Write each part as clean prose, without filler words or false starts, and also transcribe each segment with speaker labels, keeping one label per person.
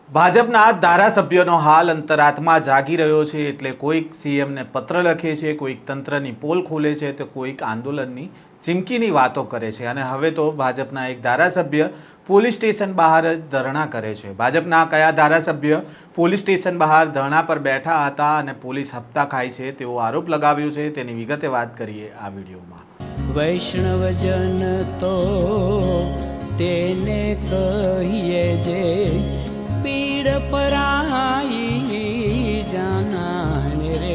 Speaker 1: ભાજપના ધારાસભ્યનો હાલ અંતરાત્મા જાગી રહ્યો છે એટલે કોઈક સીએમને પત્ર લખે છે, કોઈક તંત્રની પોલ ખોલે છે તો કોઈક આંદોલનની ચીમકીની વાતો કરે છે અને હવે તો ભાજપના એક ધારાસભ્ય પોલીસ સ્ટેશન બહાર જ ધરણા કરે છે। ભાજપના કયા ધારાસભ્ય પોલીસ સ્ટેશન બહાર ધરણા પર બેઠા હતા અને પોલીસ હપ્તા ખાય છે તેવો આરોપ લગાવ્યો છે તેની વિગતે વાત કરીએ આ વિડીયોમાં।
Speaker 2: વૈષ્ણવજન તો તેને કહીએ જે પીડ પરાઈ જાનાને રે।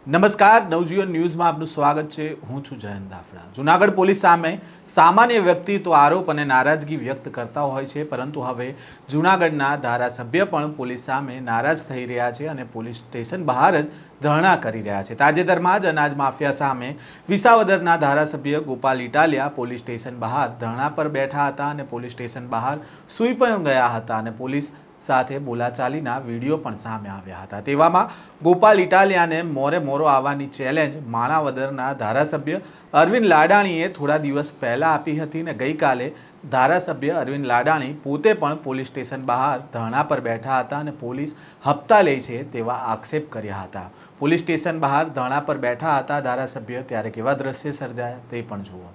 Speaker 1: નમસ્કાર, નવજીવન ન્યૂઝમાં આપનું સ્વાગત છે। હું છું જયંત દાફડા। જૂનાગઢ પોલીસ સામે સામાન્ય વ્યક્તિ તો આરોપ અને નારાજગી વ્યક્ત કરતા હોય છે, પરંતુ હવે જૂનાગઢના ધારાસભ્ય પણ પોલીસ સામે નારાજ થઈ રહ્યા છે અને પોલીસ સ્ટેશન બહાર જ ધરણા કરી રહ્યા છે। તાજેતરમાં જ અનાજ માફિયા સામે વિસાવદરના ધારાસભ્ય ગોપાલ ઇટાલિયા પોલીસ સ્ટેશન બહાર ધરણા પર બેઠા હતા અને પોલીસ સ્ટેશન બહાર સૂઈ પણ ગયા હતા અને પોલીસ સાથે બોલાચાલીના વિડીયો પણ સામે આવ્યા હતા। તેવામાં ગોપાલ ઇટાલિયાને મોરે મોરો આવવાની ચેલેન્જ માણાવદરના ધારાસભ્ય અરવિંદ લાડાણીએ થોડા દિવસ પહેલાં આપી હતી અને ગઈકાલે ધારાસભ્ય અરવિંદ લાડાણી પોતે પણ પોલીસ સ્ટેશન બહાર ધરણા પર બેઠા હતા અને પોલીસ હપ્તા લે છે તેવા આક્ષેપ કર્યા હતા। પોલીસ સ્ટેશન બહાર ધરણા પર બેઠા હતા ધારાસભ્ય, ત્યારે કેવા દ્રશ્ય સર્જાયા તે પણ જુઓ।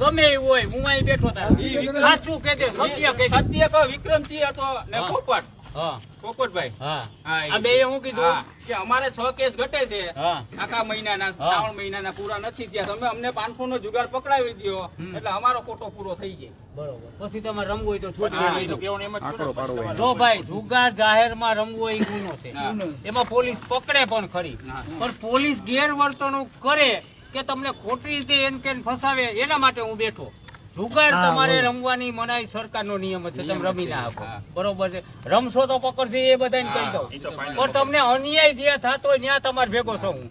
Speaker 3: ગમે હોય હું અહીં બેઠો સાચું કે દે, સત્ય કે સત્ય કહો। વિક્રમસિંહ હતો ને પોપટ, પોપટભાઈ, આ બે હું કીધું કે અમારે 6 કેસ ઘટે છે આખા મહિનાના, શ્રાવણ મહિનાના પૂરા નથી થયા, તમે અમને 500 નો જુગાર પકડાવી દો એટલે અમારો કોટો પૂરો થઈ જાય। બરોબર, પછી તમે રમવું હોય તો છૂટ જો ભાઈ, જુગાર જાહેરમાં રમવું હોય એ ગુનો છે, એમાં પોલીસ પકડે પણ ખરી, પણ પોલીસ ગેરવર્તણૂક કરે કે તમને ખોટી રીતે એન કેન ફસાવે એના માટે હું બેઠો। જુગાર તમારે રમવાની મનાઈ સરકારનો નિયમ છે, તમે રમી ના આપો, બરોબર છે, રમશો તો પકડશે એ બધાને કહી દઉં, પણ તમને અન્યાય જે થતો હોય ત્યાં તમારે ભેગો છું હું।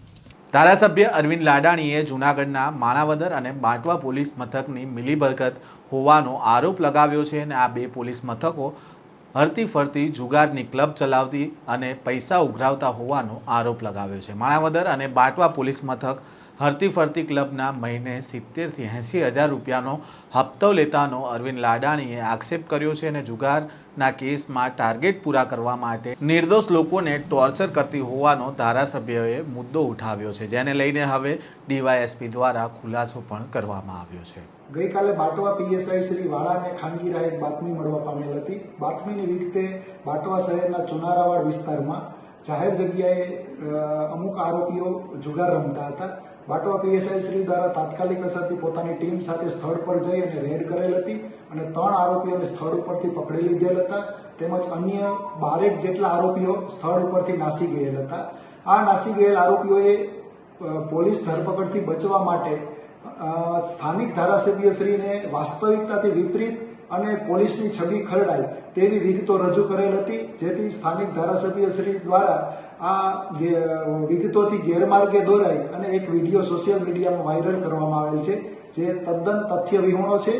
Speaker 1: ધારાસભ્ય અરવિંદ લાડાણીએ જૂનાગઢના માણાવદર અને બાંટવા પોલીસ મથકની મિલીભગત હોવાનો આરોપ લગાવ્યો છે અને આ બે પોલીસ મથકો હરતી ફરતી જુગારની ક્લબ ચલાવતી અને પૈસા ઉઘરાવતા હોવાનો આરોપ લગાવ્યો છે। માણાવદર અને બાંટવા પોલીસ મથક હરતી ફરતી ક્લબના મહિને 70,000 થી 80,000 રૂપિયાનો હપ્તો લેતાનો અરવિંદ લાડાણીએ આક્ષેપ કર્યો છે અને જુગારના કેસમાં ટાર્ગેટ પૂરા કરવા માટે નિર્દોષ લોકોને ટોર્ચર કરતી હોવાનો ધારાસભ્યોએ મુદ્દો ઉઠાવ્યો છે, જેને લઈને હવે ડીવાયએસપી દ્વારા ખુલાસો પણ કરવામાં આવ્યો છે।
Speaker 4: ગઈકાલે બાટવા પીએસઆઈ શ્રી વાળાને ખાનગી રાહે બાતમી મળવા પામેલ હતી। બાતમીની વિગતે બાટવા શહેરના ચુનારાવાડ વિસ્તારમાં જાહેર જગ્યાએ અમુક આરોપીઓ જુગાર રમતા હતા। બાટવા પીએસઆઈ શ્રી દ્વારા તાત્કાલિક અસરથી પોતાની ટીમ સાથે સ્થળ પર જઈ અને રેડ કરેલ હતી અને 3 આરોપીઓને સ્થળ ઉપરથી પકડી લીધેલ હતા, તેમજ અન્ય 12 જેટલા આરોપીઓ સ્થળ ઉપરથી નાસી ગયેલ હતા। આ નાસી ગયેલ આરોપીઓએ પોલીસ ધરપકડથી બચવા માટે સ્થાનિક ધારાસભ્યશ્રીને વાસ્તવિકતાથી વિપરીત અને પોલીસની છબી ખરડાય તેવી વિગતો રજૂ કરેલ હતી, જેથી સ્થાનિક ધારાસભ્યશ્રી દ્વારા આ વિગતોથી ગેરમાર્ગે દોરાઈ અને એક વિડીયો સોશિયલ મીડિયામાં વાયરલ કરવામાં આવેલ છે, જે તદ્દન તથ્ય વિહોણો છે।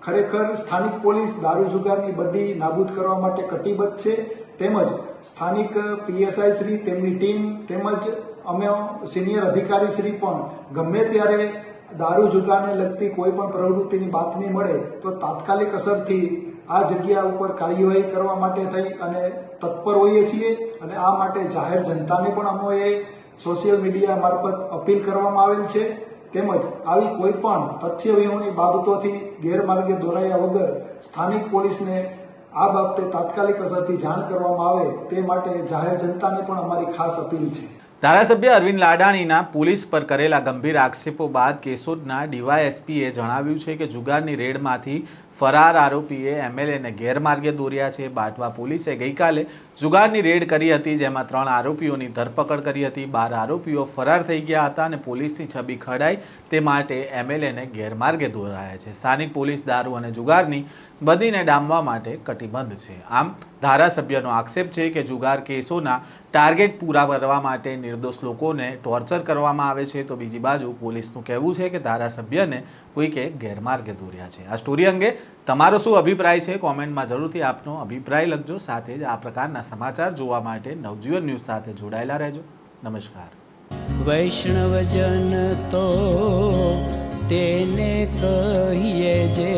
Speaker 4: ખરેખર સ્થાનિક પોલીસ દારૂ જુગારની બધી નાબૂદ કરવા માટે કટિબદ્ધ છે, તેમજ સ્થાનિક પીએસઆઈ શ્રી, તેમની ટીમ તેમજ અમે સિનિયર અધિકારી શ્રી પણ ગમે ત્યારે દારૂ જુગારને લગતી કોઈ પણ પ્રવૃત્તિની બાતમી મળે તો તાત્કાલિક અસરથી આ જગ્યા ઉપર કાર્યવાહી કરવા માટે થઈ અને તત્પર હોઈએ છીએ અને આ માટે જાહેર જનતાને પણ અમોએ સોશિયલ મીડિયા મારફત અપીલ કરવામાં આવેલ છે, તેમજ આવી કોઈ પણ તથ્ય વિહોણી બાબતોથી ગેરમાર્ગે દોરાયા વગર સ્થાનિક પોલીસને આ બાબતે તાત્કાલિક અસરથી જાણ કરવામાં આવે તે માટે જાહેર જનતાને પણ અમારી ખાસ અપીલ છે।
Speaker 1: ધારાસભ્ય અરવિંદ લાડાણીના પોલીસ પર કરેલા ગંભીર આક્ષેપો બાદ કેશોદના ડીવાયએસપીએ જણાવ્યું છે કે જુગારની રેડમાંથી ફરાર આરોપીએ એમએલએને ગેરમાર્ગે દોર્યા છે। બાંટવા પોલીસે ગઈકાલે જુગારની રેડ કરી હતી, જેમાં 3 આરોપીઓની ધરપકડ કરી હતી। 12 આરોપીઓ ફરાર થઈ ગયા હતા અને પોલીસની છબી ખડાય તે માટે એમએલએને ગેરમાર્ગે દોરાયા છે। સ્થાનિક પોલીસ દારૂ અને જુગારની બદીને ડામવા માટે કટિબદ્ધ છે। આમ ધારાસભ્યનો આક્ષેપ છે કે જુગાર કેસોના ટાર્ગેટ પૂરા કરવા માટે નિર્દોષ લોકોને ટોર્ચર કરવામાં આવે છે, તો બીજી બાજુ પોલીસનું કહેવું છે કે ધારાસભ્યને કોઈકે ગેરમાર્ગે દોર્યા છે। આ સ્ટોરી અંગે તમારો શું અભિપ્રાય છે? કોમેન્ટમાં જરૂરથી આપનો અભિપ્રાય લખજો। સાથે જ આ પ્રકારના સમાચાર જોવા માટે નવજીવન ન્યૂઝ સાથે જોડાયેલા રહેજો। નમસ્કાર।
Speaker 2: વૈષ્ણવજન તો કહીએ જે